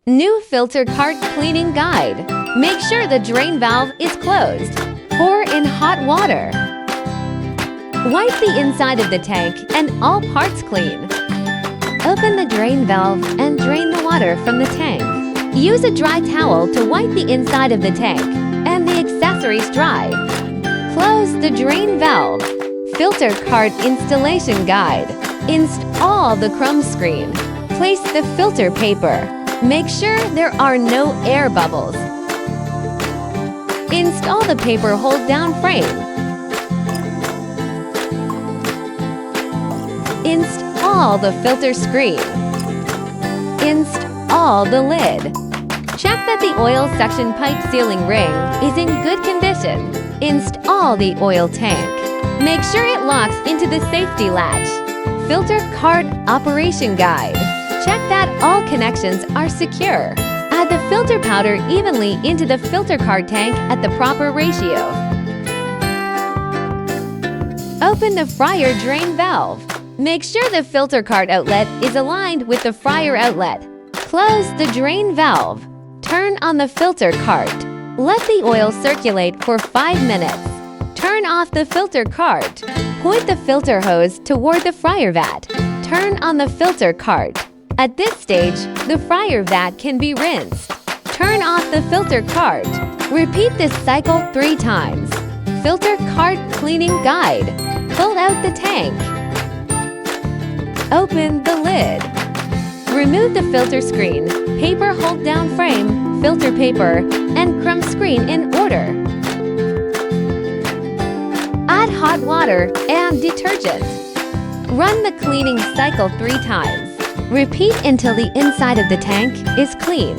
New filter cart cleaning guide. Make sure the drain valve is closed. Pour in hot water. Wipe the inside of the tank and all parts clean. Open the drain valve and drain the water from the tank. Use a dry towel to wipe the inside of the tank and the accessories dry. Close the drain valve. Filter cart installation guide. Install the crumb screen. Place the filter paper. Make sure there are no air bubbles. Install the paper hold-down frame. Install the filter screen. Install the lid. Check that the oil suction pipe sealing ring is in good condition. Install the oil tank. Make sure it locks into the safety latch. Filter cart operation guide. Check that all connections are secure. Add the filter powder evenly into the filter cart tank at the proper ratio. Open the fryer drain valve. Make sure the filter cart outlet is aligned with the fryer outlet. Close the drain valve. Turn on the filter cart. Let the oil circulate for 5 minutes. Turn off the filter cart. Point the filter hose toward the fryer vat. Turn on the filter cart. At this stage, the fryer vat can be rinsed. Turn off the filter cart. Repeat this cycle 3 times. Filter cart cleaning guide. Pull out the tank. Open the lid. Remove the filter screen, paper hold-down frame, filter paper, and crumb screen in order. Add hot water and detergent. Run the cleaning cycle 3 times. Repeat until the inside of the tank is clean.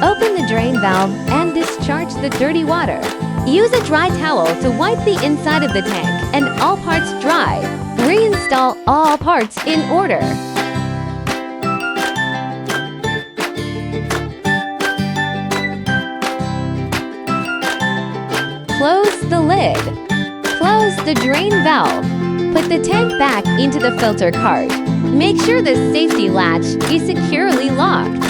Open the drain valve and discharge the dirty water. Use a dry towel to wipe the inside of the tank and all parts dry. Reinstall all parts in order. Close the lid. Close the drain valve. Put the tank back into the filter cart. Make sure the safety latch is securely locked.